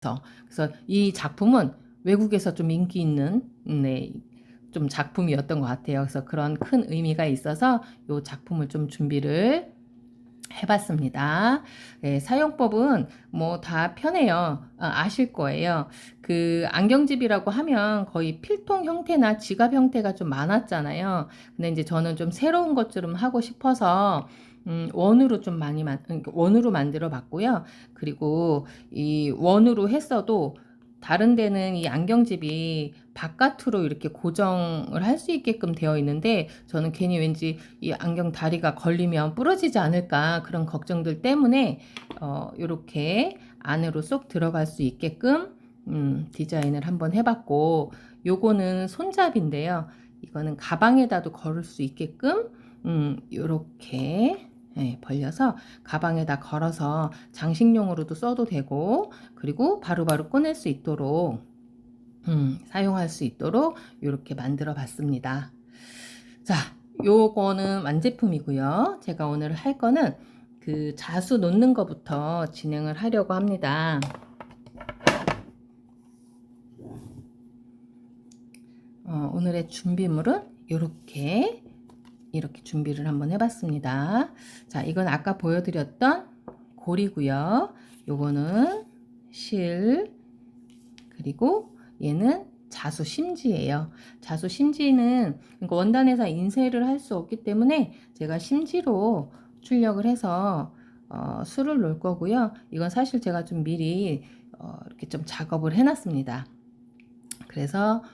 그래서 이 작품은 외국에서 좀 인기 있는 좀 작품이었던 것 같아요. 그래서 그런 큰 의미가 있어서 이 작품을 좀 준비를 해봤습니다. 사용법은 뭐 다 편해요. 아실 거예요. 그 안경집이라고 하면 거의 필통 형태나 지갑 형태가 좀 많았잖아요. 근데 이제 저는 좀 새로운 것 좀 하고 싶어서 원으로 좀 많이 원으로 만들어 봤고요. 그리고 이 원으로 했어도 다른 데는 이 안경집이 바깥으로 이렇게 고정을 할 수 있게끔 되어 있는데 저는 괜히 왠지 이 안경 다리가 걸리면 부러지지 않을까 그런 걱정들 때문에 이렇게 안으로 쏙 들어갈 수 있게끔 디자인을 한번 해봤고, 요거는 손잡이인데요. 이거는 가방에다도 걸을 수 있게끔 이렇게 벌려서 가방에다 걸어서 장식용으로도 써도 되고, 그리고 바로바로 꺼낼 수 있도록 사용할 수 있도록 이렇게 만들어 봤습니다. 자, 요거는 완제품이고요. 제가 오늘 할 거는 그 자수 놓는 것부터 진행을 하려고 합니다. 오늘의 준비물은 이렇게 준비를 한번 해봤습니다. 자, 이건 아까 보여드렸던 고리고요. 요거는 실, 그리고 얘는 자수 심지예요. 자수 심지는 원단에서 인쇄를 할 수 없기 때문에 제가 심지로 출력을 해서 수를 놓을 거고요. 이건 사실 제가 좀 미리 이렇게 좀 작업을 해놨습니다. 그래서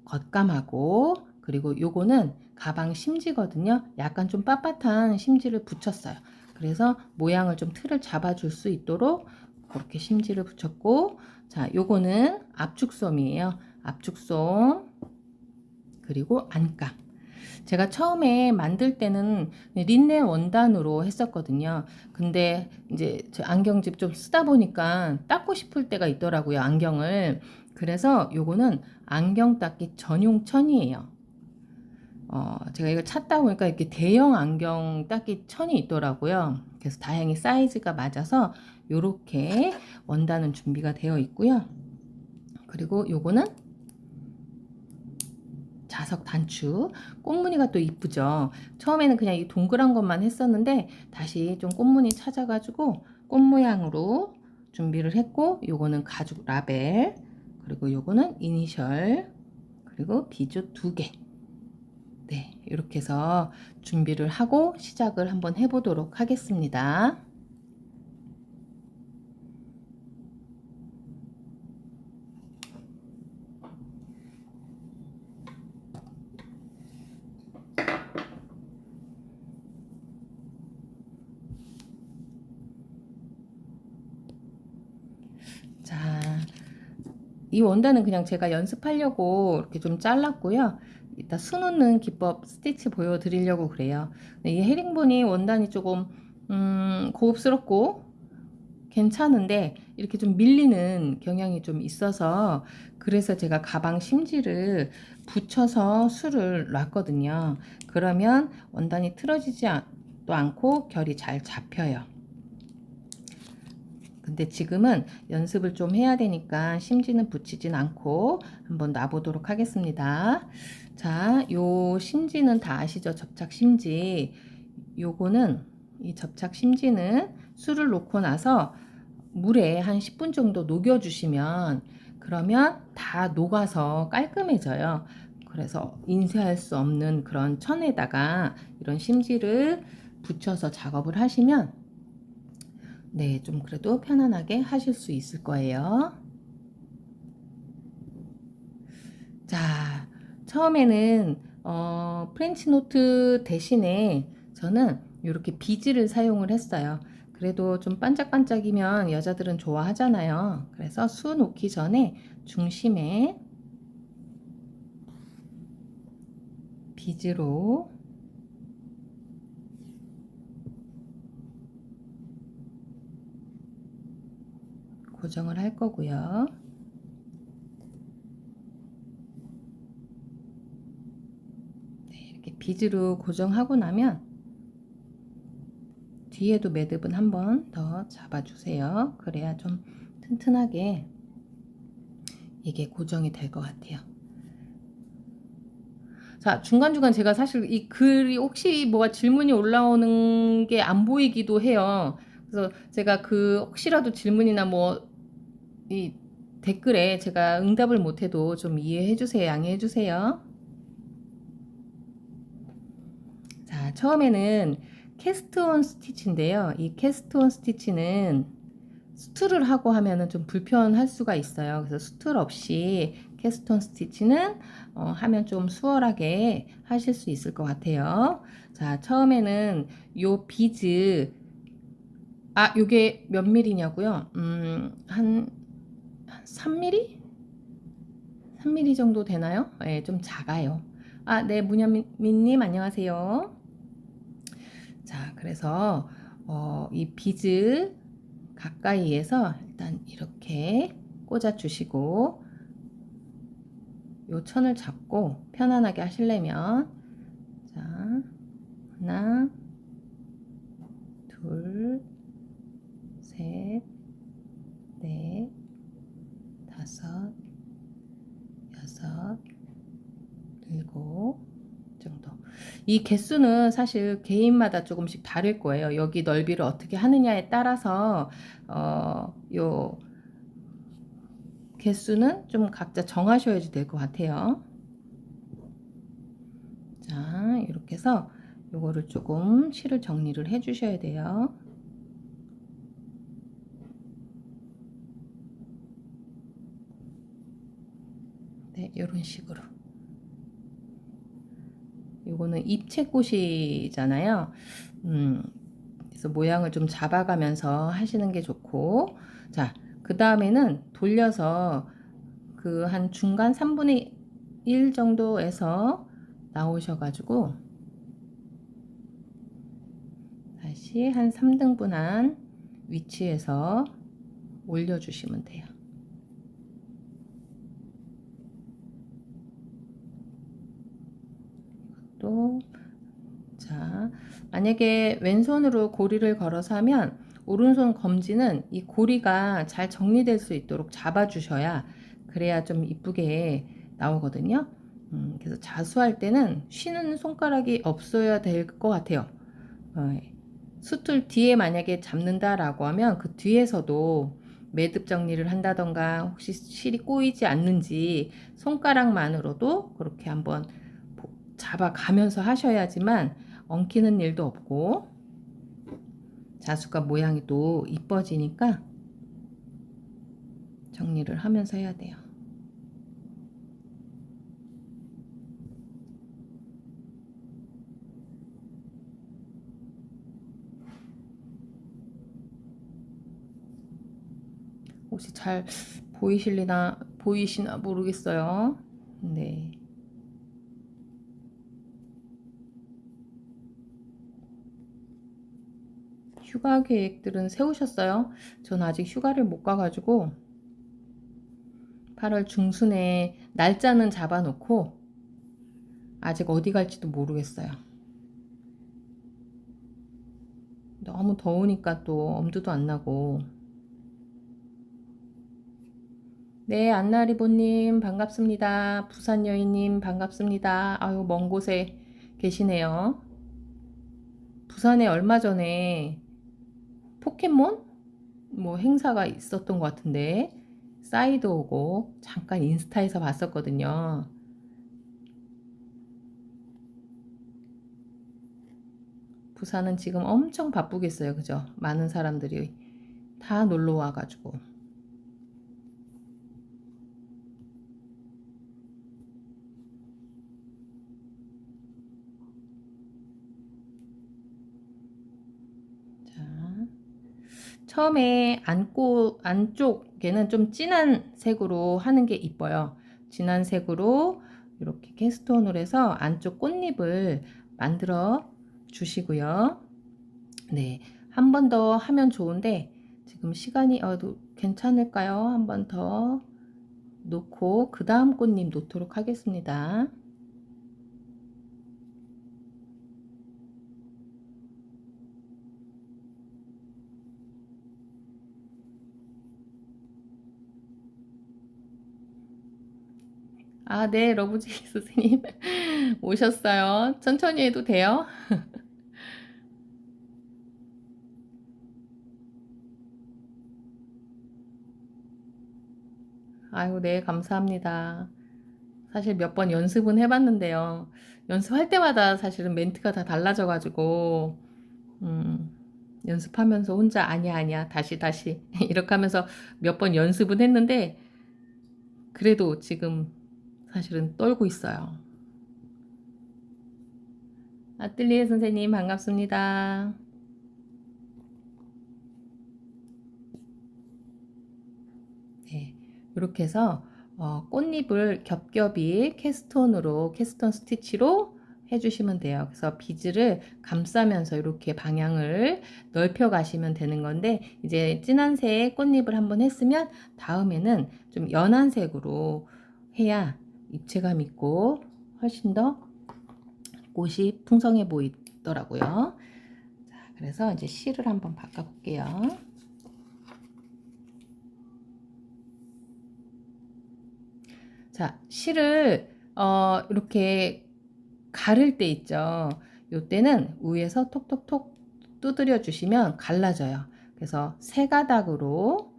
겉감하고, 그리고 요거는 가방 심지거든요. 약간 좀 빳빳한 심지를 붙였어요. 그래서 모양을 좀 틀을 잡아줄 수 있도록 그렇게 심지를 붙였고, 자, 요거는 압축솜이에요. 압축솜, 그리고 안감. 제가 처음에 만들 때는 린넨 원단으로 했었거든요. 근데 이제 저 안경집 좀 쓰다 보니까 닦고 싶을 때가 있더라고요, 안경을. 그래서 요거는 안경 닦기 전용 천이에요. 제가 이거 찾다 보니까 이렇게 대형 안경 닦기 천이 있더라고요. 그래서 다행히 사이즈가 맞아서 요렇게 원단은 준비가 되어 있고요. 그리고 요거는 자석 단추. 꽃무늬가 또 이쁘죠. 처음에는 그냥 이 동그란 것만 했었는데 다시 좀 꽃무늬 찾아가지고 꽃 모양으로 준비를 했고, 요거는 가죽 라벨, 그리고 요거는 이니셜, 그리고 비주 2개. 네, 이렇게 해서 준비를 하고 시작을 한번 해보도록 하겠습니다. 자, 이 원단은 그냥 제가 연습하려고 이렇게 좀 잘랐고요. 이따 수놓는 기법 스티치 보여드리려고 그래요. 이 헤링본이 원단이 조금 고급스럽고 괜찮은데 이렇게 좀 밀리는 경향이 좀 있어서, 그래서 제가 가방 심지를 붙여서 술을 놨거든요. 그러면 원단이 틀어지지 또 않고 결이 잘 잡혀요. 근데 지금은 연습을 좀 해야 되니까 심지는 붙이진 않고 한번 놔보도록 하겠습니다. 자, 요 심지는 다 아시죠? 접착 심지. 요거는 이 접착 심지는 술을 놓고 나서 물에 한 10분 정도 녹여 주시면, 그러면 다 녹아서 깔끔해져요. 그래서 인쇄할 수 없는 그런 천에다가 이런 심지를 붙여서 작업을 하시면 네, 좀 그래도 편안하게 하실 수 있을 거예요. 자, 처음에는 프렌치 노트 대신에 저는 이렇게 비즈를 사용을 했어요. 그래도 좀 반짝반짝이면 여자들은 좋아하잖아요. 그래서 수 놓기 전에 중심에 비즈로 고정을 할 거고요. 네, 이렇게 비즈로 고정하고 나면 뒤에도 매듭은 한 번 더 잡아주세요. 그래야 좀 튼튼하게 이게 고정이 될 것 같아요. 자, 중간중간 제가 사실 이 글이 혹시 뭐가 질문이 올라오는 게 안 보이기도 해요. 그래서 제가 그 혹시라도 질문이나 뭐 이 댓글에 제가 응답을 못해도 좀 이해해 주세요. 양해해 주세요. 자, 처음에는 캐스트온 스티치인데요. 이 캐스트온 스티치는 수틀을 하고 하면은 좀 불편할 수가 있어요. 그래서 수틀 없이 캐스트온 스티치는 하면 좀 수월하게 하실 수 있을 것 같아요. 자, 처음에는 요 비즈, 요게 몇 밀리냐고요? 한 3mm? 3mm 정도 되나요? 네, 좀 작아요. 네, 문현민님 안녕하세요. 자, 그래서 이 비즈 가까이에서 일단 이렇게 꽂아 주시고 요 천을 잡고 편안하게 하시려면 자, 하나, 둘, 셋, 넷, 다섯, 여섯, 일곱 정도. 이 개수는 사실 개인마다 조금씩 다를 거예요. 여기 넓이를 어떻게 하느냐에 따라서 요 개수는 좀 각자 정하셔야 될 것 같아요. 자, 이렇게 해서 요거를 조금 실을 정리를 해 주셔야 돼요. 네, 이런 식으로. 요거는 입체꽃이잖아요. 그래서 모양을 좀 잡아가면서 하시는 게 좋고, 자, 그 다음에는 돌려서 그 한 중간 3분의 1 정도에서 나오셔가지고 다시 한 3등분한 위치에서 올려주시면 돼요. 또 자, 만약에 왼손으로 고리를 걸어서 하면 오른손 검지는 이 고리가 잘 정리될 수 있도록 잡아주셔야 그래야 좀 이쁘게 나오거든요. 그래서 자수할 때는 쉬는 손가락이 없어야 될 것 같아요. 수틀 뒤에 만약에 잡는다라고 하면 그 뒤에서도 매듭 정리를 한다던가 혹시 실이 꼬이지 않는지 손가락만으로도 그렇게 한번 잡아가면서 하셔야지만 엉키는 일도 없고 자수가 모양이 또 이뻐지니까 정리를 하면서 해야 돼요. 혹시 잘 보이시나 모르겠어요. 네. 휴가 계획들은 세우셨어요? 전 아직 휴가를 못 가가지고 8월 중순에 날짜는 잡아놓고 아직 어디 갈지도 모르겠어요. 너무 더우니까 또 엄두도 안 나고. 네, 안나리보님 반갑습니다. 부산 여인님 반갑습니다. 아유, 먼 곳에 계시네요. 부산에 얼마 전에 포켓몬 뭐 행사가 있었던 것 같은데 사이드 오고 잠깐 인스타에서 봤었거든요. 부산은 지금 엄청 바쁘겠어요. 그죠? 많은 사람들이 다 놀러 와가지고. 자, 처음에 안쪽에는 좀 진한 색으로 하는 게 이뻐요. 진한 색으로 이렇게 캐스톤으로 해서 안쪽 꽃잎을 만들어 주시고요. 네, 한 번 더 하면 좋은데 지금 시간이 괜찮을까요? 한 번 더 놓고 그 다음 꽃잎 놓도록 하겠습니다. 아, 네, 러브지 선생님 오셨어요. 천천히 해도 돼요? 아이고, 네, 감사합니다. 사실 몇 번 연습은 해봤는데요. 연습할 때마다 사실은 멘트가 다 달라져가지고, 음, 연습하면서 혼자 아니야, 아니야, 다시, 다시. 이렇게 하면서 몇 번 연습은 했는데, 그래도 지금 사실은 떨고 있어요. 아뜰리에 선생님 반갑습니다. 네, 이렇게 해서 꽃잎을 겹겹이 캐스톤 스티치로 해주시면 돼요. 그래서 비즈를 감싸면서 이렇게 방향을 넓혀 가시면 되는 건데, 이제 진한 색 꽃잎을 한번 했으면 다음에는 좀 연한 색으로 해야 입체감 있고 훨씬 더 꽃이 풍성해 보이더라고요. 자, 그래서 이제 실을 한번 바꿔 볼게요. 자, 실을 이렇게 가를 때 있죠. 요때는 위에서 톡톡톡 두드려 주시면 갈라져요. 그래서 세 가닥으로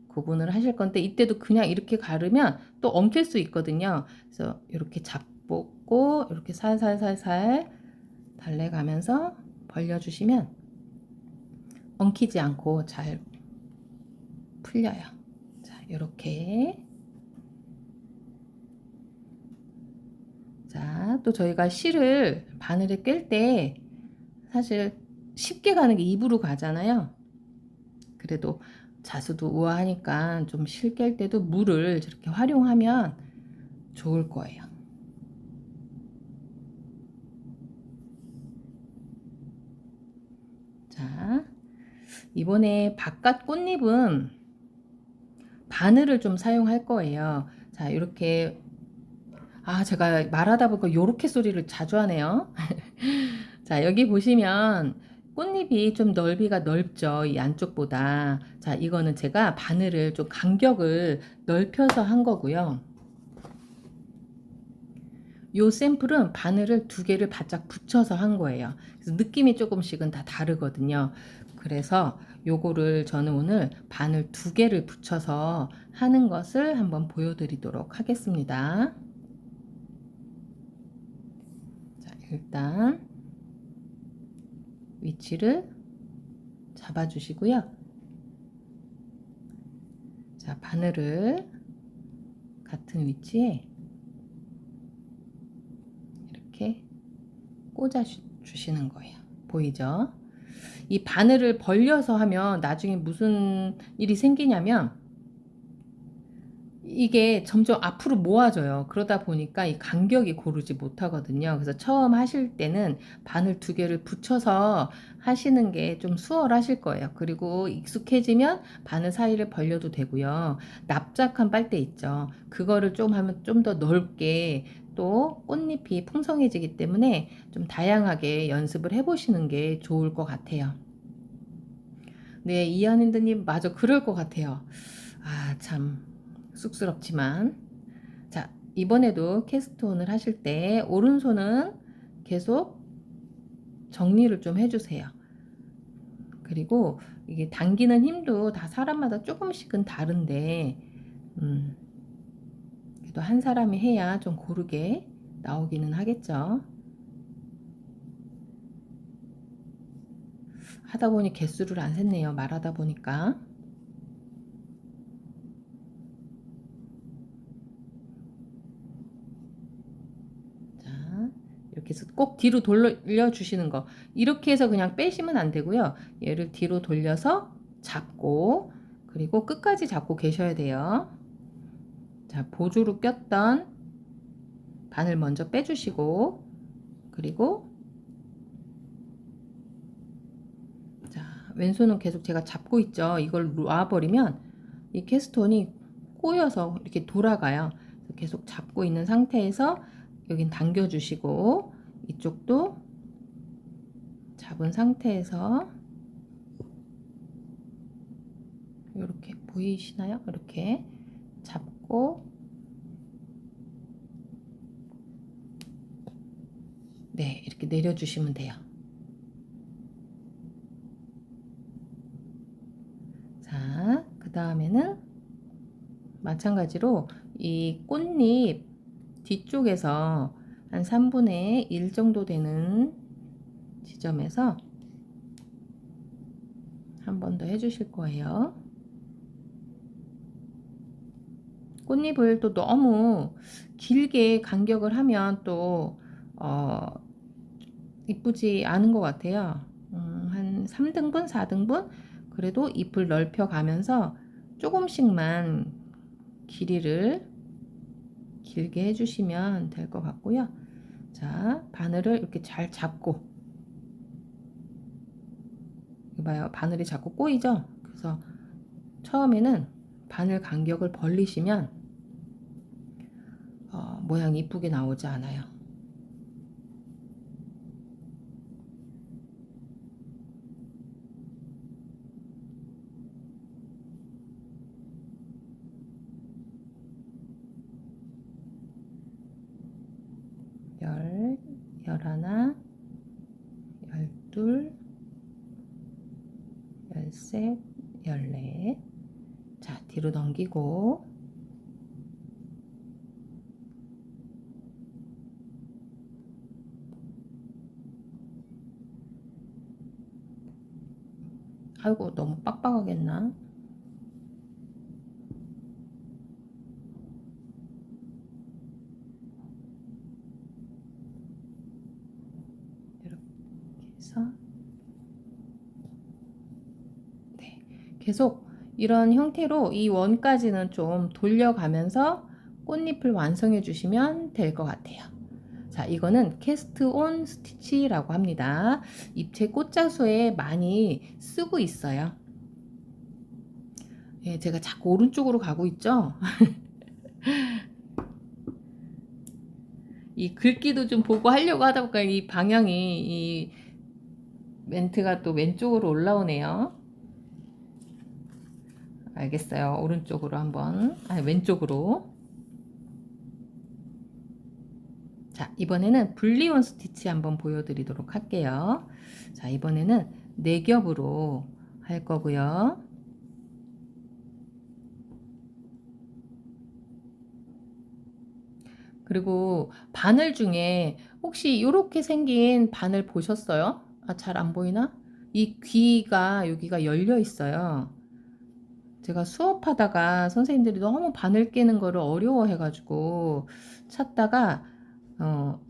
구분을 하실 건데, 이때도 그냥 이렇게 가르면 또 엉킬 수 있거든요. 그래서 이렇게 잡고 이렇게 살살살살 달래가면서 벌려주시면 엉키지 않고 잘 풀려요. 자, 이렇게. 자, 또 저희가 실을 바늘에 꿰 때 사실 쉽게 가는 게 입으로 가잖아요. 그래도 자수도 우아하니까 좀 실 깰 때도 물을 저렇게 활용하면 좋을 거예요. 자, 이번에 바깥 꽃잎은 바늘을 좀 사용할 거예요. 자, 이렇게 제가 말하다 보니까 요렇게 소리를 자주 하네요. 자, 여기 보시면 꽃잎이 좀 넓이가 넓죠. 이 안쪽보다. 자, 이거는 제가 바늘을 좀 간격을 넓혀서 한 거고요. 요 샘플은 바늘을 두 개를 바짝 붙여서 한 거예요. 그래서 느낌이 조금씩은 다 다르거든요. 그래서 요거를 저는 오늘 바늘 두 개를 붙여서 하는 것을 한번 보여드리도록 하겠습니다. 자, 일단 위치를 잡아 주시고요. 자, 바늘을 같은 위치에 이렇게 꽂아 주시는 거예요. 보이죠? 이 바늘을 벌려서 하면 나중에 무슨 일이 생기냐면 이게 점점 앞으로 모아져요. 그러다 보니까 이 간격이 고르지 못하거든요. 그래서 처음 하실 때는 바늘 두 개를 붙여서 하시는 게 좀 수월하실 거예요. 그리고 익숙해지면 바늘 사이를 벌려도 되고요. 납작한 빨대 있죠. 그거를 좀 하면 좀 더 넓게 또 꽃잎이 풍성해지기 때문에 좀 다양하게 연습을 해보시는 게 좋을 것 같아요. 네, 이한인드님, 맞아. 그럴 것 같아요. 아, 참. 쑥스럽지만. 자, 이번에도 캐스톤을 하실 때 오른손은 계속 정리를 좀 해주세요. 그리고 이게 당기는 힘도 다 사람마다 조금씩은 다른데, 그래도 한 사람이 해야 좀 고르게 나오기는 하겠죠. 하다 보니 개수를 안 셌네요. 말하다 보니까. 이렇게 해서 꼭 뒤로 돌려주시는 거. 이렇게 해서 그냥 빼시면 안 되고요. 얘를 뒤로 돌려서 잡고, 그리고 끝까지 잡고 계셔야 돼요. 자, 보조로 꼈던 바늘 먼저 빼주시고, 그리고 자, 왼손은 계속 제가 잡고 있죠. 이걸 놔버리면 이 캐스톤이 꼬여서 이렇게 돌아가요. 계속 잡고 있는 상태에서 여긴 당겨주시고, 이쪽도 잡은 상태에서 이렇게 보이시나요? 이렇게 잡고 내려주시면 돼요. 자, 그 다음에는 마찬가지로 이 꽃잎 뒤쪽에서 한 3분의 1 정도 되는 지점에서 한 번 더 해주실 거예요. 꽃잎을 또 너무 길게 간격을 하면 또 이쁘지 않은 것 같아요. 한 3등분, 4등분 그래도 잎을 넓혀 가면서 조금씩만 길이를 길게 해주시면 될 것 같고요. 자, 바늘을 이렇게 잘 잡고, 봐요. 바늘이 자꾸 꼬이죠? 그래서 처음에는 바늘 간격을 벌리시면 모양이 이쁘게 나오지 않아요. 열하나, 열둘, 열셋, 열넷. 자, 뒤로 넘기고 아이고 너무 빡빡하겠나? 이렇게 해서 네, 계속 이런 형태로 이 원까지는 좀 돌려가면서 꽃잎을 완성해 주시면 될 것 같아요. 자, 이거는 캐스트 온 스티치라고 합니다. 입체 꽃자수에 많이 쓰고 있어요. 예, 제가 자꾸 오른쪽으로 가고 있죠? 이 글귀도 좀 보고 하려고 하다 보니까 이 방향이 이 멘트가 또 왼쪽으로 올라오네요. 알겠어요. 오른쪽으로 한번, 왼쪽으로. 자, 이번에는 분리온 스티치 한번 보여드리도록 할게요. 자, 이번에는 4겹으로 할 거고요. 그리고 바늘 중에 혹시 이렇게 생긴 바늘 보셨어요? 잘 안 보이나? 이 귀가 여기가 열려 있어요. 제가 수업하다가 선생님들이 너무 바늘 깨는 거를 어려워해 가지고 찾다가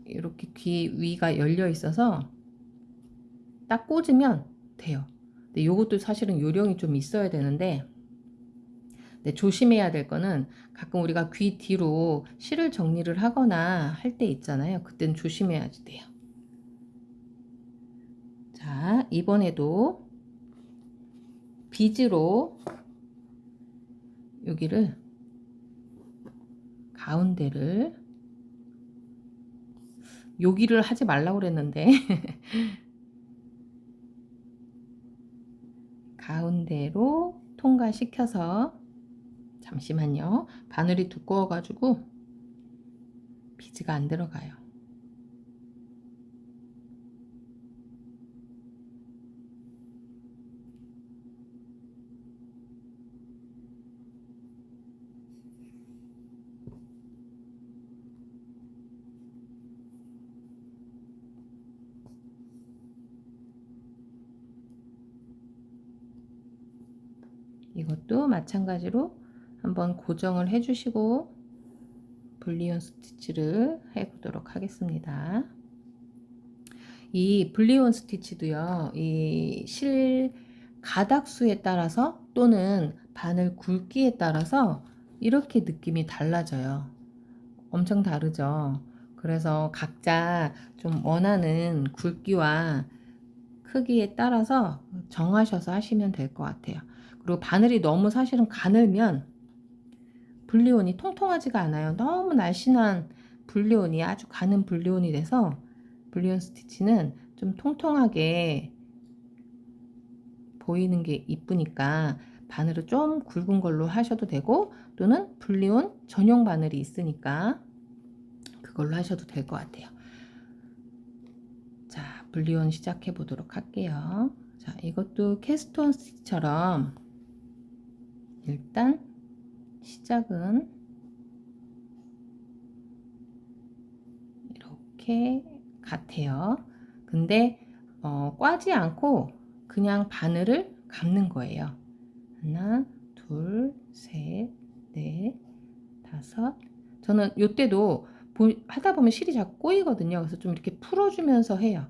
이렇게 귀 위가 열려 있어서 딱 꽂으면 돼요. 근데 요것도 사실은 요령이 좀 있어야 되는데, 네, 조심해야 될 거는 가끔 우리가 귀 뒤로 실을 정리를 하거나 할 때 있잖아요. 그땐 조심해야 돼요. 자, 이번에도 비즈로 여기를 가운데를 여기를 하지 말라고 그랬는데 가운데로 통과시켜서, 잠시만요. 바늘이 두꺼워 가지고 비즈가 안 들어가요. 이것도 마찬가지로 한번 고정을 해 주시고 분리온 스티치를 해 보도록 하겠습니다. 이 분리온 스티치도요, 이 실 가닥수에 따라서 또는 바늘 굵기에 따라서 이렇게 느낌이 달라져요. 엄청 다르죠. 그래서 각자 좀 원하는 굵기와 크기에 따라서 정하셔서 하시면 될 것 같아요. 그리고 바늘이 너무 사실은 가늘면 분리온이 통통하지가 않아요. 너무 날씬한 분리온이 아주 가는 분리온이 돼서 분리온 스티치는 좀 통통하게 보이는 게 이쁘니까 바늘을 좀 굵은 걸로 하셔도 되고, 또는 분리온 전용 바늘이 있으니까 그걸로 하셔도 될 것 같아요. 자, 분리원 시작해 보도록 할게요. 자, 이것도 캐스톤 스틱처럼 일단 시작은 이렇게 같아요. 근데 꽈지 않고 그냥 바늘을 감는 거예요. 하나, 둘, 셋, 넷, 다섯. 저는 요때도 하다 보면 실이 자꾸 꼬이거든요. 그래서 좀 이렇게 풀어주면서 해요.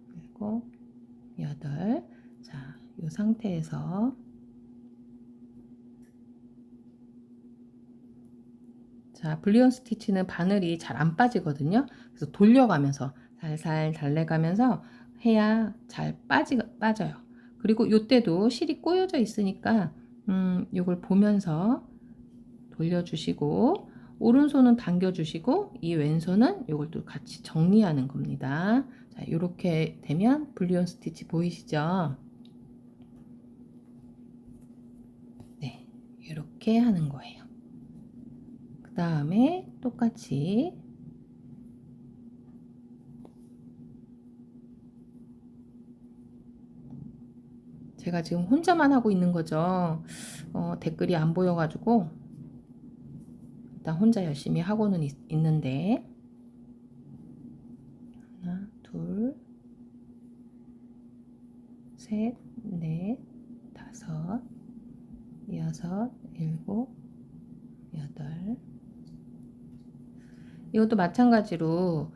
그리고 여덟. 자, 이 상태에서 자, 불리온 스티치는 바늘이 잘 안 빠지거든요. 그래서 돌려가면서 살살 달래가면서 해야 잘 빠져요. 그리고 요때도 실이 꼬여져 있으니까 요걸 보면서 돌려주시고 오른손은 당겨주시고 이 왼손은 요걸 또 같이 정리하는 겁니다. 자, 이렇게 되면 불리온 스티치 보이시죠? 네, 이렇게 하는 거예요. 그 다음에 똑같이 제가 지금 혼자만 하고 있는 거죠. 댓글이 안 보여가지고 일단 혼자 열심히 하고는 있는데 하나, 둘, 셋, 넷, 다섯, 여섯, 일곱, 여덟. 이것도 마찬가지로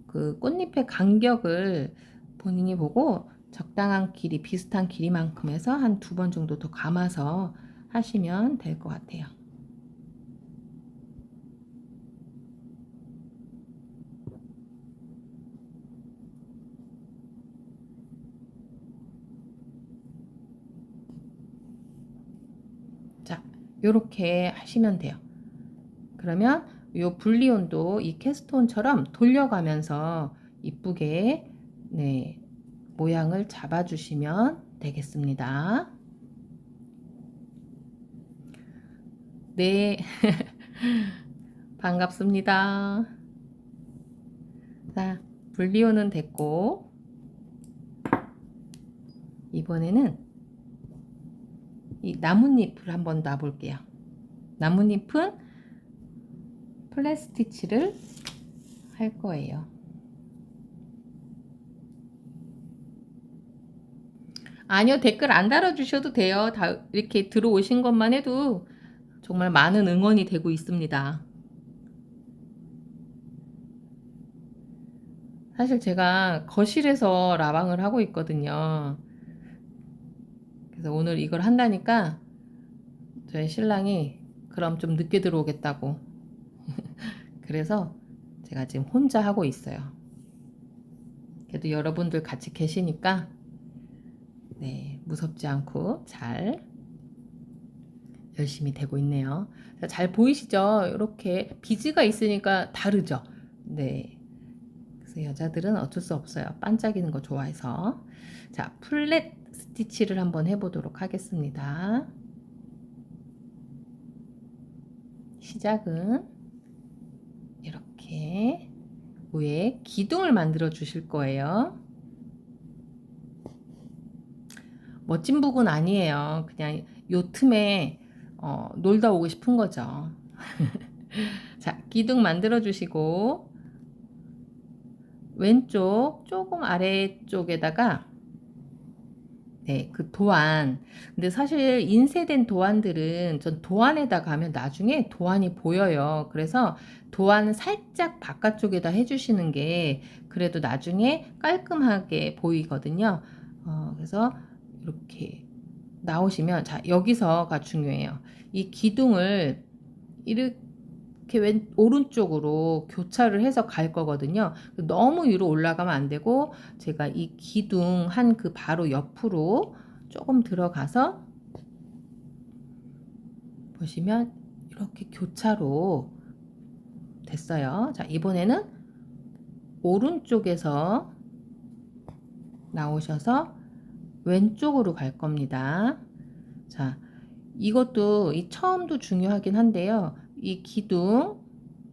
그 꽃잎의 간격을 본인이 보고 적당한 길이, 비슷한 길이만큼 해서 한 2번 정도 더 감아서 하시면 될 것 같아요. 자, 요렇게 하시면 돼요. 그러면 요 분리온도 이 캐스톤처럼 돌려가면서 이쁘게 네, 모양을 잡아주시면 되겠습니다. 네, 반갑습니다. 자, 분리온은 됐고 이번에는 이 나뭇잎을 한번 놔볼게요. 나뭇잎은 플랫 스티치를 할 거예요. 아니요, 댓글 안 달아주셔도 돼요. 다 이렇게 들어오신 것만 해도 정말 많은 응원이 되고 있습니다. 사실 제가 거실에서 라방을 하고 있거든요. 그래서 오늘 이걸 한다니까 저희 신랑이 그럼 좀 늦게 들어오겠다고 그래서 제가 지금 혼자 하고 있어요. 그래도 여러분들 같이 계시니까 네, 무섭지 않고 잘 열심히 되고 있네요. 잘 보이시죠? 이렇게 비즈가 있으니까 다르죠? 네. 그래서 여자들은 어쩔 수 없어요. 반짝이는 거 좋아해서. 자, 플랫 스티치를 한번 해보도록 하겠습니다. 시작은 이렇게 위에 기둥을 만들어 주실 거예요. 멋진 부분 아니에요. 그냥 요 틈에 놀다 오고 싶은 거죠. 자, 기둥 만들어 주시고 왼쪽 조금 아래쪽에다가 네, 그 도안. 근데 사실 인쇄된 도안들은 전 도안에다가 하면 나중에 도안이 보여요. 그래서 도안 살짝 바깥쪽에다 해주시는 게 그래도 나중에 깔끔하게 보이거든요. 그래서 이렇게 나오시면 자, 여기서가 중요해요. 이 기둥을 이렇게 오른쪽으로 교차를 해서 갈 거거든요. 너무 위로 올라가면 안 되고 제가 이 기둥 한 그 바로 옆으로 조금 들어가서 보시면 이렇게 교차로 됐어요. 자, 이번에는 오른쪽에서 나오셔서 왼쪽으로 갈 겁니다. 자, 이것도 이 처음도 중요하긴 한데요. 이 기둥,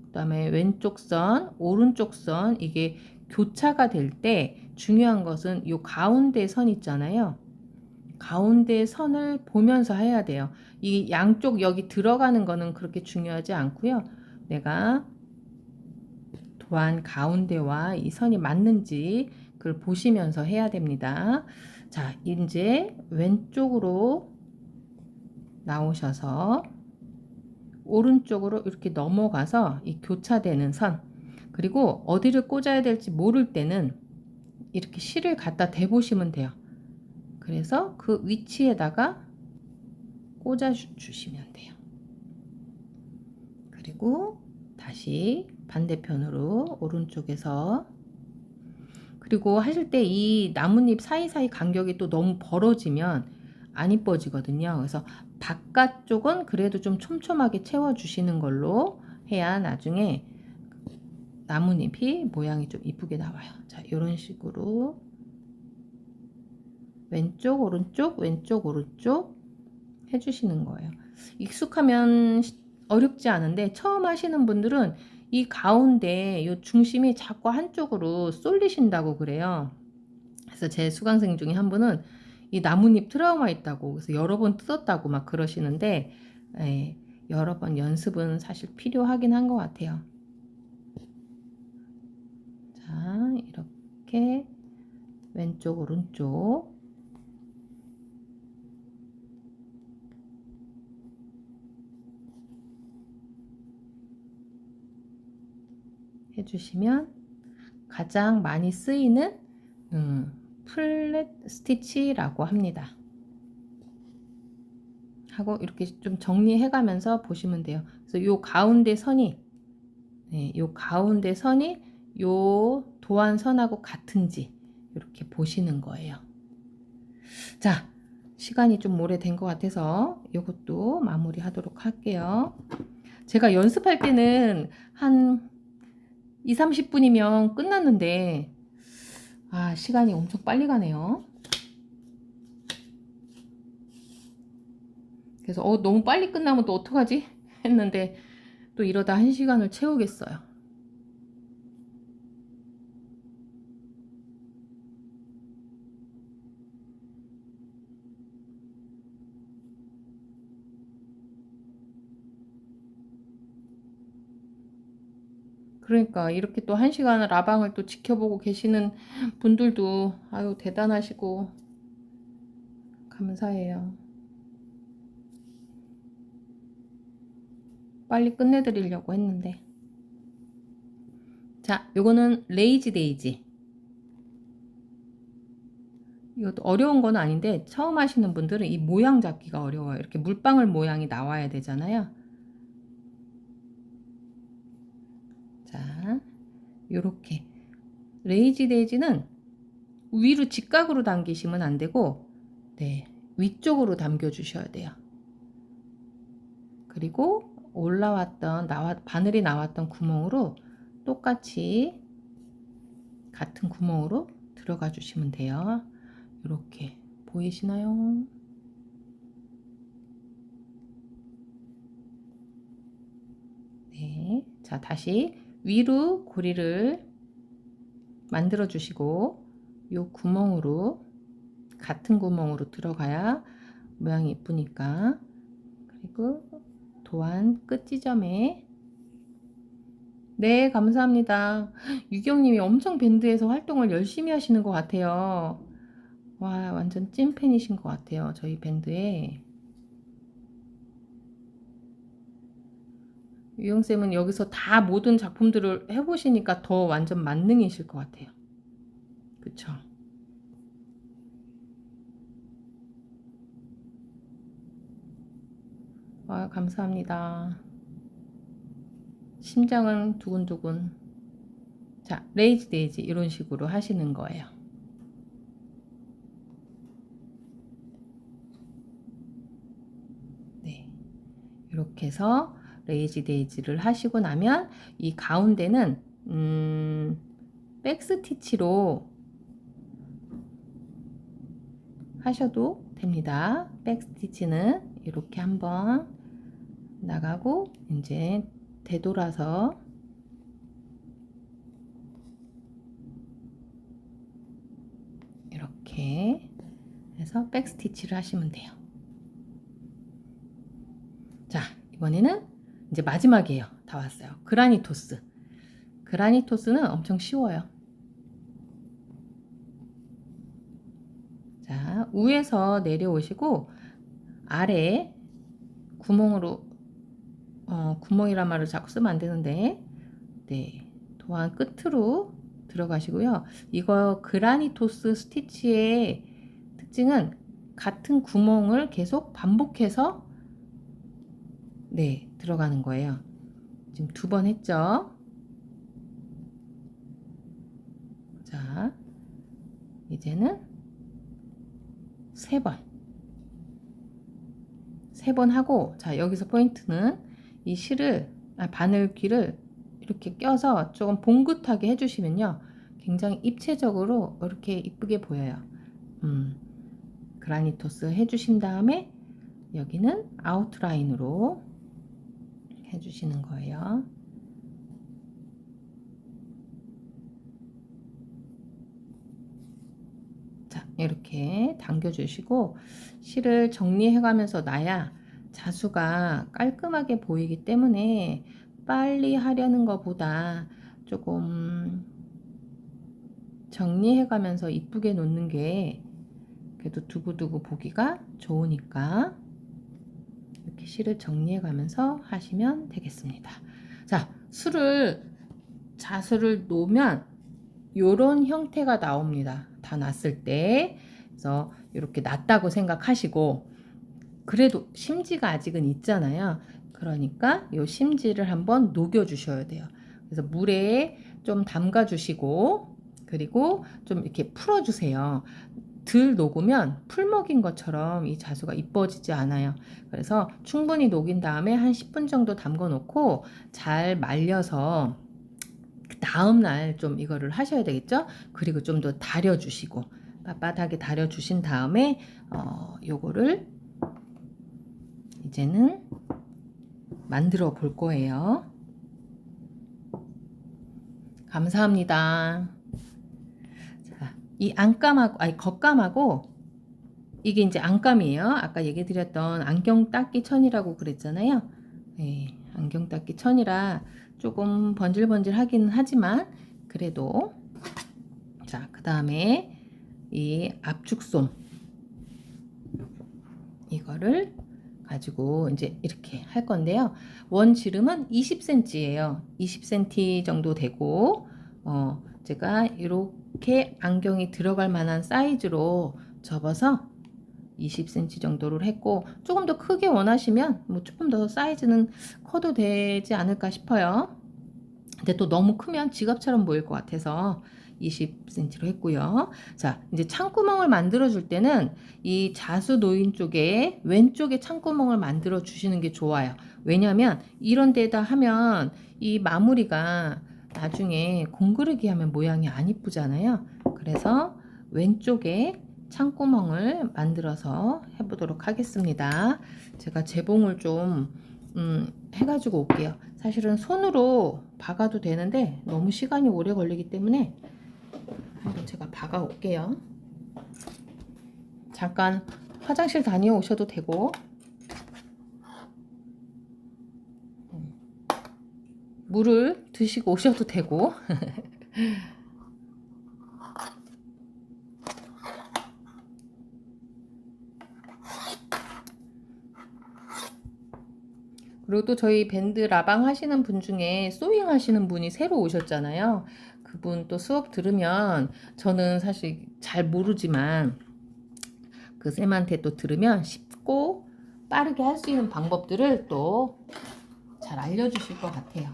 그 다음에 왼쪽 선, 오른쪽 선, 이게 교차가 될 때 중요한 것은 요 가운데 선 있잖아요. 가운데 선을 보면서 해야 돼요. 이 양쪽 여기 들어가는 거는 그렇게 중요하지 않고요. 내가 도안 가운데와 이 선이 맞는지 그걸 보시면서 해야 됩니다. 자, 이제 왼쪽으로 나오셔서 오른쪽으로 이렇게 넘어가서 이 교차되는 선, 그리고 어디를 꽂아야 될지 모를 때는 이렇게 실을 갖다 대보시면 돼요. 그래서 그 위치에다가 꽂아 주시면 돼요. 그리고 다시 반대편으로 오른쪽에서, 그리고 하실 때 이 나뭇잎 사이사이 간격이 또 너무 벌어지면 안 이뻐지거든요. 그래서 바깥쪽은 그래도 좀 촘촘하게 채워주시는 걸로 해야 나중에 나뭇잎이 모양이 좀 이쁘게 나와요. 자, 이런 식으로 왼쪽 오른쪽 왼쪽 오른쪽 해주시는 거예요. 익숙하면 어렵지 않은데 처음 하시는 분들은 이 가운데 이 중심이 자꾸 한쪽으로 쏠리신다고 그래요. 그래서 제 수강생 중에 한 분은 이 나뭇잎 트라우마 있다고, 그래서 여러 번 뜯었다고 막 그러시는데, 여러 번 연습은 사실 필요하긴 한 것 같아요. 자, 이렇게 왼쪽 오른쪽 해주시면 가장 많이 쓰이는 플랫 스티치라고 합니다. 하고 이렇게 좀 정리해 가면서 보시면 돼요. 그래서 요 가운데 선이, 요 가운데 선이 요 도안 선하고 같은지 이렇게 보시는 거예요. 자, 시간이 좀 오래된 것 같아서 이것도 마무리 하도록 할게요. 제가 연습할 때는 한 2, 30분이면 끝났는데, 시간이 엄청 빨리 가네요. 그래서 너무 빨리 끝나면 또 어떡하지? 했는데 또 이러다 1시간을 채우겠어요. 그러니까 이렇게 또 1시간을 라방을 또 지켜보고 계시는 분들도 아유 대단하시고 감사해요. 빨리 끝내드리려고 했는데. 자, 요거는 레이지 데이지. 이것도 어려운 건 아닌데 처음 하시는 분들은 이 모양 잡기가 어려워요. 이렇게 물방울 모양이 나와야 되잖아요. 자, 요렇게 레이지 데이지는 위로 직각으로 당기시면 안 되고, 위쪽으로 당겨 주셔야 돼요. 그리고 올라왔던 바늘이 나왔던 구멍으로 똑같이 같은 구멍으로 들어가 주시면 돼요. 이렇게 보이시나요? 네, 자 다시 위로 고리를 만들어 주시고 요 구멍으로, 같은 구멍으로 들어가야 모양이 이쁘니까. 그리고 도안 끝 지점에, 네 감사합니다. 유경님이 엄청 밴드에서 활동을 열심히 하시는 것 같아요. 와, 완전 찐팬이신 것 같아요, 저희 밴드에. 유경쌤은 여기서 다 모든 작품들을 해보시니까 더 완전 만능이실 것 같아요. 그쵸? 와, 감사합니다. 심장은 두근두근. 자, 레이지 데이지 이런 식으로 하시는 거예요. 네, 이렇게 해서 레이지 데이지를 하시고 나면 이 가운데는 백스티치로 하셔도 됩니다. 백스티치는 이렇게 한번 나가고 이제 되돌아서 해서 백 스티치를 하시면 돼요. 자, 이번에는 이제 마지막이에요. 다 왔어요. 그라니토스. 그라니토스는 엄청 쉬워요. 자, 위에서 내려오시고 아래 구멍으로 구멍이란 말을 자꾸 쓰면 안 되는데, 네, 도안 끝으로 들어가시고요. 이거 그라니토스 스티치의 특징은 같은 구멍을 계속 반복해서 네, 들어가는 거예요. 지금 2번 했죠. 자, 이제는 3번. 3번 하고, 자, 여기서 포인트는 이 실을, 바늘귀를 이렇게 껴서 조금 봉긋하게 해주시면요. 굉장히 입체적으로 이렇게 이쁘게 보여요. 그라니토스 해주신 다음에 여기는 아웃라인으로 해주시는 거예요. 자, 이렇게 당겨주시고 실을 정리해가면서 놔야 자수가 깔끔하게 보이기 때문에 빨리 하려는 것보다 조금 정리해가면서 이쁘게 놓는 게 그래도 두고두고 보기가 좋으니까 이렇게 실을 정리해가면서 하시면 되겠습니다. 자, 자수를 놓으면 요런 형태가 나옵니다. 다 놨을 때. 그래서 이렇게 놨다고 생각하시고, 그래도 심지가 아직은 있잖아요. 그러니까 요 심지를 한번 녹여 주셔야 돼요. 그래서 물에 좀 담가 주시고, 그리고 좀 이렇게 풀어 주세요. 덜 녹으면 풀 먹인 것처럼 이 자수가 이뻐지지 않아요. 그래서 충분히 녹인 다음에 한 10분 정도 담궈 놓고 잘 말려서 다음 날 좀 이거를 하셔야 되겠죠. 그리고 좀 더 다려 주시고 빳빳하게 다려 주신 다음에 요거를 이제는 만들어 볼 거예요. 감사합니다. 자, 이 안감하고 겉감하고 이게 이제 안감이에요. 아까 얘기 드렸던 안경 닦기 천이라고 그랬잖아요. 네, 안경 닦기 천이라 조금 번질번질 하긴 하지만 그래도, 자, 그 다음에 이 압축솜 이거를 가지고 이제 이렇게 할 건데요. 원 지름은 20cm예요. 20cm 정도 되고 제가 이렇게 안경이 들어갈 만한 사이즈로 접어서 20cm 정도를 했고, 조금 더 크게 원하시면 뭐 조금 더 사이즈는 커도 되지 않을까 싶어요. 근데 또 너무 크면 지갑처럼 보일 것 같아서 20cm로 했고요. 자, 이제 창구멍을 만들어 줄 때는 이 자수 놓인 쪽에 왼쪽에 창구멍을 만들어 주시는 게 좋아요. 왜냐하면 이런 데다 하면 이 마무리가 나중에 공그르기 하면 모양이 안 이쁘잖아요. 그래서 왼쪽에 창구멍을 만들어서 해보도록 하겠습니다. 제가 재봉을 좀 해가지고 올게요. 사실은 손으로 박아도 되는데 너무 시간이 오래 걸리기 때문에 한번 제가 박아 올게요. 잠깐 화장실 다녀오셔도 되고, 물을 드시고 오셔도 되고. 그리고 또 저희 밴드 라방 하시는 분 중에 소잉 하시는 분이 새로 오셨잖아요. 그분 또 수업 들으면, 저는 사실 잘 모르지만 그 쌤한테 또 들으면 쉽고 빠르게 할 수 있는 방법들을 또 잘 알려주실 것 같아요.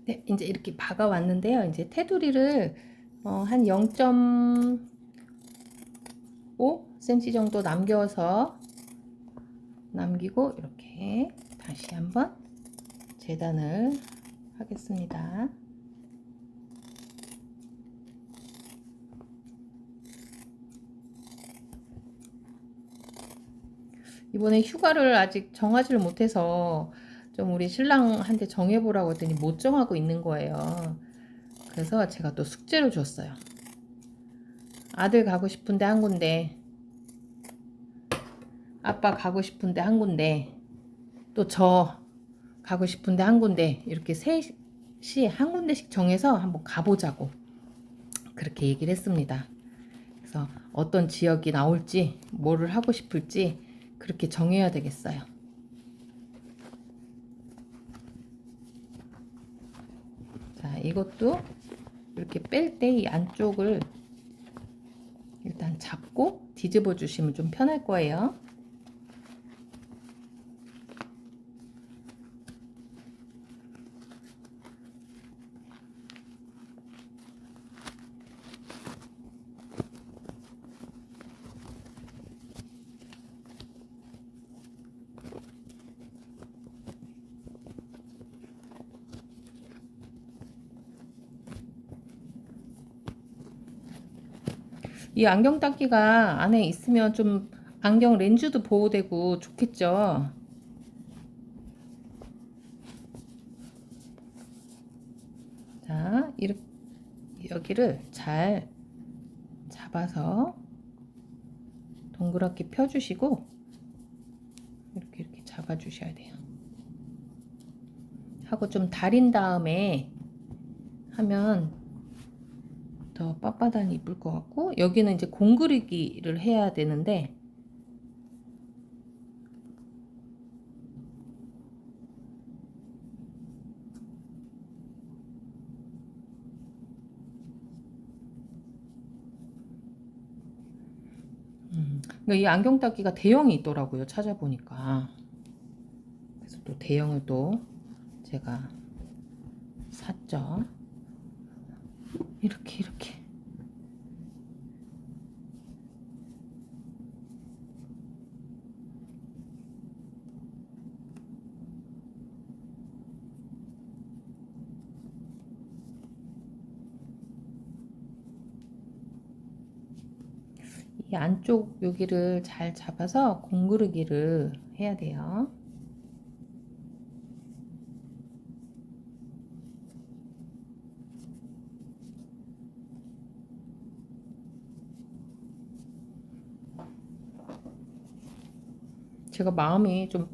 네, 이제 이렇게 박아 왔는데요. 이제 테두리를 한 0.5cm 정도 남기고 이렇게 다시 한번 재단을 하겠습니다. 이번에 휴가를 아직 정하지를 못해서 좀 우리 신랑한테 정해보라고 했더니 못 정하고 있는 거예요. 그래서 제가 또 숙제를 줬어요. 아들 가고 싶은데 한 군데, 아빠 가고 싶은데 한 군데, 또 저 가고 싶은데 한 군데, 이렇게 셋이 한 군데씩 정해서 한번 가보자고 그렇게 얘기를 했습니다. 그래서 어떤 지역이 나올지, 뭐를 하고 싶을지 그렇게 정해야 되겠어요. 자, 이것도 이렇게 뺄 때 이 안쪽을 일단 잡고 뒤집어 주시면 좀 편할 거예요. 이 안경 닦기가 안에 있으면 좀 안경 렌즈도 보호되고 좋겠죠. 자, 이렇게 여기를 잘 잡아서 동그랗게 펴주시고 이렇게 잡아주셔야 돼요. 하고 좀 다린 다음에 하면 더 빳빳하니 이쁠 것 같고, 여기는 이제 공그리기를 해야 되는데 이 안경 닦기가 대형이 있더라고요, 찾아보니까. 그래서 또 대형을 또 제가 샀죠. 이렇게 이 안쪽 여기를 잘 잡아서 공그르기를 해야 돼요. 제가 마음이 좀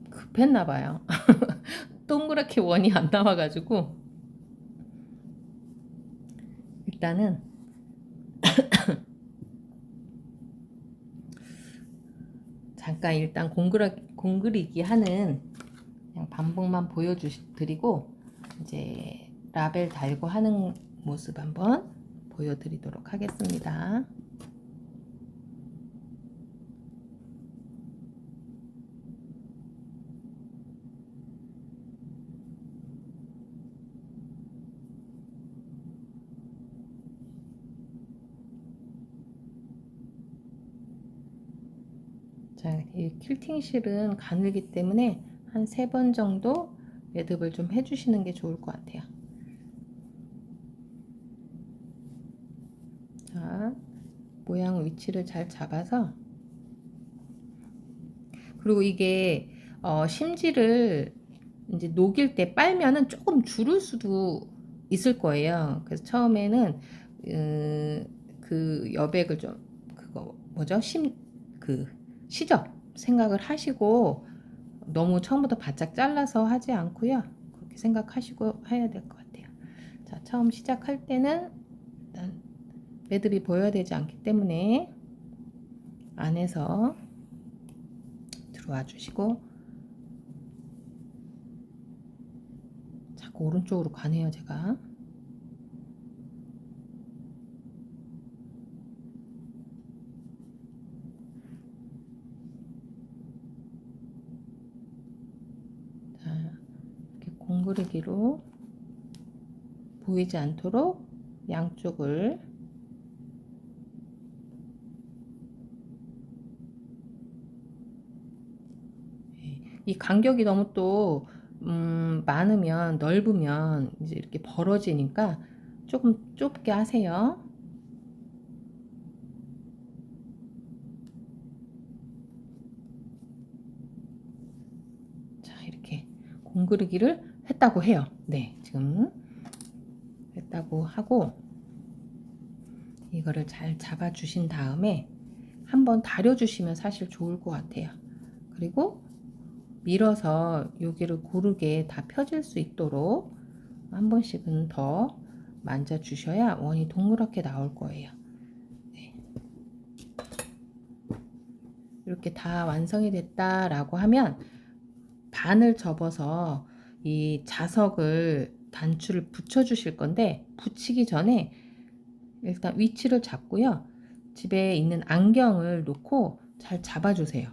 급했나 봐요. 동그랗게 원이 안 나와가지고 일단은 잠깐 일단 공그리기 하는 그냥 반복만 보여드리고 이제 라벨 달고 하는 모습 한번 보여드리도록 하겠습니다. 자, 이 퀼팅 실은 가늘기 때문에 한 3번 정도 매듭을 좀 해주시는 게 좋을 것 같아요. 자, 모양 위치를 잘 잡아서, 그리고 이게 심지를 이제 녹일 때 빨면은 조금 줄을 수도 있을 거예요. 그래서 처음에는 그 여백을 좀 그거 뭐죠? 시접 생각을 하시고 너무 처음부터 바짝 잘라서 하지 않고요. 그렇게 생각하시고 해야 될 것 같아요. 자, 처음 시작할 때는 일단 매듭이 보여야 되지 않기 때문에 안에서 들어와 주시고, 자꾸 오른쪽으로 가네요, 제가. 자, 이렇게 공그리기로 보이지 않도록 양쪽을 이 간격이 너무 또 많으면 넓으면 이제 이렇게 벌어지니까 조금 좁게 하세요. 자, 이렇게 공그르기를 했다고 해요. 네, 지금 했다고 하고 이거를 잘 잡아 주신 다음에 한번 다려 주시면 사실 좋을 것 같아요. 그리고 밀어서 여기를 고르게 다 펴질 수 있도록 한 번씩은 더 만져 주셔야 원이 동그랗게 나올 거예요. 네. 이렇게 다 완성이 됐다라고 하면 반을 접어서 이 자석을 단추를 붙여 주실 건데, 붙이기 전에 일단 위치를 잡고요. 집에 있는 안경을 놓고 잘 잡아 주세요.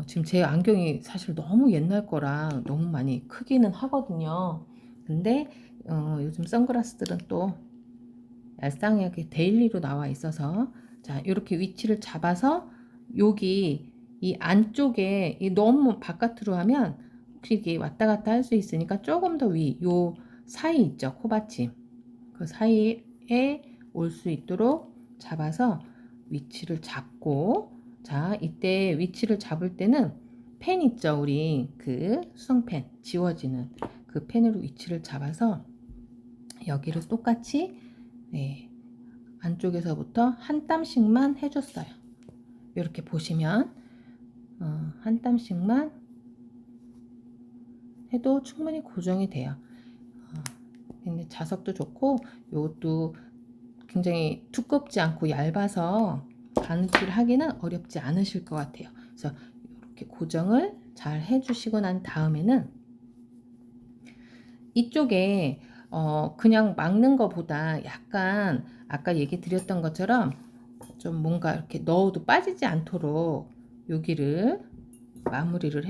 지금 제 안경이 사실 너무 옛날 거라 너무 많이 크기는 하거든요. 근데 요즘 선글라스들은 또 얄쌍하게 데일리로 나와 있어서, 자, 이렇게 위치를 잡아서 여기 이 안쪽에 너무 바깥으로 하면 혹시 이게 왔다 갔다 할 수 있으니까 조금 더 요 사이 있죠, 코받침, 그 사이에 올 수 있도록 잡아서 위치를 잡고, 자, 이때 위치를 잡을 때는 펜 있죠, 우리 그 수성펜 지워지는 그 펜으로 위치를 잡아서 여기를 똑같이, 네, 안쪽에서부터 한 땀씩만 해줬어요. 이렇게 보시면 한 땀씩만 해도 충분히 고정이 돼요. 근데 자석도 좋고 이것도 굉장히 두껍지 않고 얇아서 바느질 하기는 어렵지 않으실 것 같아요. 그래서 이렇게 고정을 잘 해주시고 난 다음에는 이쪽에 그냥 막는 것보다 약간 아까 얘기 드렸던 것처럼 좀 뭔가 이렇게 넣어도 빠지지 않도록 여기를 마무리를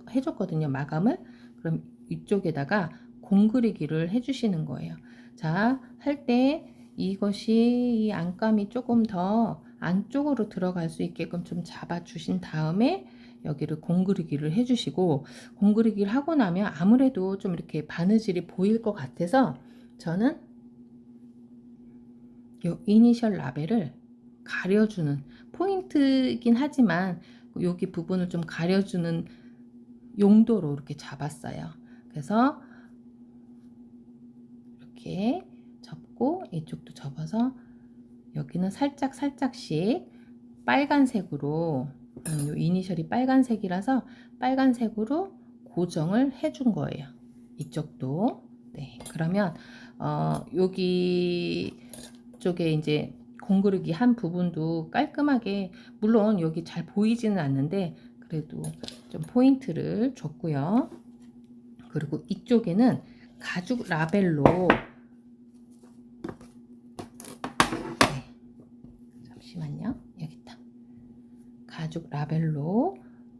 해줬거든요. 마감을. 그럼 이쪽에다가 공그리기를 해주시는 거예요. 자, 할 때 이것이 이 안감이 조금 더 안쪽으로 들어갈 수 있게끔 좀 잡아 주신 다음에 여기를 공그리기를 해주시고, 공그리기를 하고 나면 아무래도 좀 이렇게 바느질이 보일 것 같아서 저는 이 이니셜 라벨을 가려주는, 포인트이긴 하지만 여기 부분을 좀 가려주는 용도로 이렇게 잡았어요. 그래서 이렇게 접고 이쪽도 접어서 여기는 살짝씩 빨간색으로, 요 이니셜이 빨간색이라서 빨간색으로 고정을 해준 거예요. 이쪽도. 네, 그러면 여기 쪽에 이제 공그르기 한 부분도 깔끔하게, 물론 여기 잘 보이지는 않는데 그래도 좀 포인트를 줬고요. 그리고 이쪽에는 가죽 라벨로, 네, 잠시만요, 여기 있다. 가죽 라벨로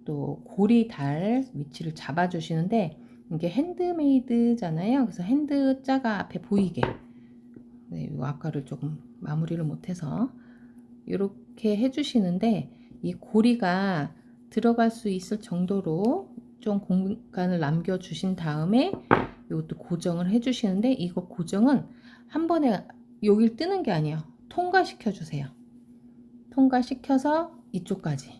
또 고리 달 위치를 잡아 주시는데, 이게 핸드메이드잖아요. 그래서 핸드 자가 앞에 보이게, 네, 이거 아까를 조금 마무리를 못해서 이렇게 해주시는데, 이 고리가 들어갈 수 있을 정도로 좀 공간을 남겨 주신 다음에 이것도 고정을 해주시는데, 이거 고정은 한 번에 여길 뜨는 게 아니에요. 통과시켜 주세요. 통과시켜서 이쪽까지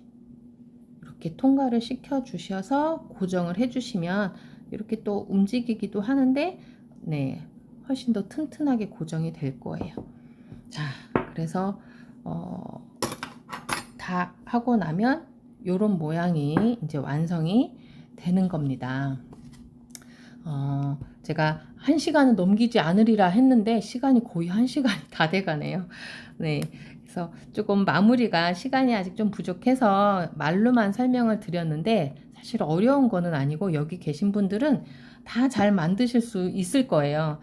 이렇게 통과를 시켜 주셔서 고정을 해주시면 이렇게 또 움직이기도 하는데, 네, 훨씬 더 튼튼하게 고정이 될 거예요. 자, 그래서 다 하고 나면 이런 모양이 이제 완성이 되는 겁니다. 제가 1시간은 넘기지 않으리라 했는데 시간이 거의 1시간이 다 돼가네요. 네, 그래서 조금 마무리가 시간이 아직 좀 부족해서 말로만 설명을 드렸는데, 사실 어려운 거는 아니고 여기 계신 분들은 다 잘 만드실 수 있을 거예요.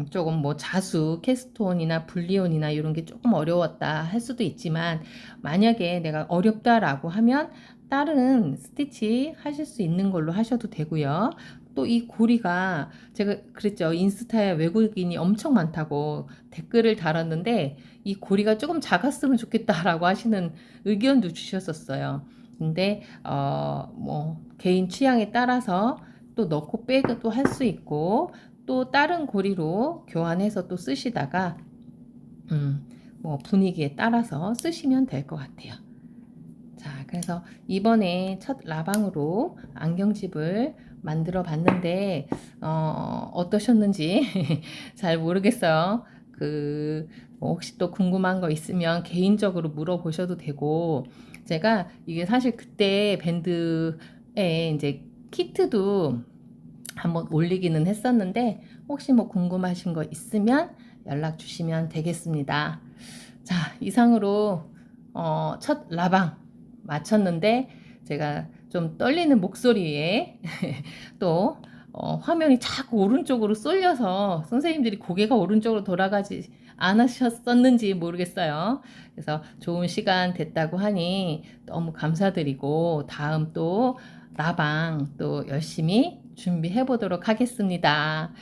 조금 뭐 자수, 캐스톤이나 불리온이나 이런 게 조금 어려웠다 할 수도 있지만, 만약에 내가 어렵다라고 하면 다른 스티치 하실 수 있는 걸로 하셔도 되고요. 또 이 고리가 제가 그랬죠. 인스타에 외국인이 엄청 많다고 댓글을 달았는데 이 고리가 조금 작았으면 좋겠다라고 하시는 의견도 주셨었어요. 근데 뭐 개인 취향에 따라서 또 넣고 빼기도 할 수 있고 또 다른 고리로 교환해서 또 쓰시다가 뭐 분위기에 따라서 쓰시면 될 것 같아요. 자, 그래서 이번에 첫 라방으로 안경집을 만들어 봤는데 어떠셨는지 잘 모르겠어요. 뭐 혹시 또 궁금한 거 있으면 개인적으로 물어보셔도 되고, 제가 이게 사실 그때 밴드에 이제 키트도 한번 올리기는 했었는데 혹시 뭐 궁금하신 거 있으면 연락 주시면 되겠습니다. 자, 이상으로 첫 라방 마쳤는데 제가 좀 떨리는 목소리에 또 화면이 자꾸 오른쪽으로 쏠려서 선생님들이 고개가 오른쪽으로 돌아가지 않으셨었는지 모르겠어요. 그래서 좋은 시간 됐다고 하니 너무 감사드리고 다음 또 라방 또 열심히 준비해 보도록 하겠습니다.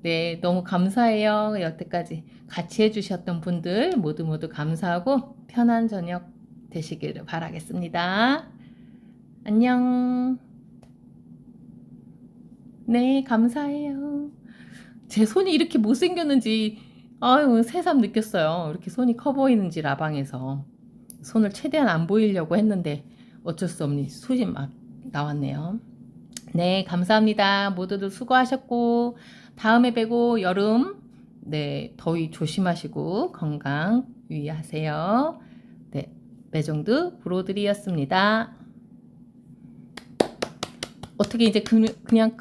네, 너무 감사해요. 여태까지 같이 해주셨던 분들 모두 감사하고 편한 저녁 되시기를 바라겠습니다. 안녕. 네, 감사해요. 제 손이 이렇게 못생겼는지, 아유, 새삼 느꼈어요. 이렇게 손이 커 보이는지, 라방에서. 손을 최대한 안 보이려고 했는데, 어쩔 수 없니, 손이 막 나왔네요. 네, 감사합니다. 모두들 수고하셨고, 다음에 뵈고, 여름, 네, 더위 조심하시고, 건강 유의하세요. 네, 매정드 브로드리였습니다. 어떻게 이제 그냥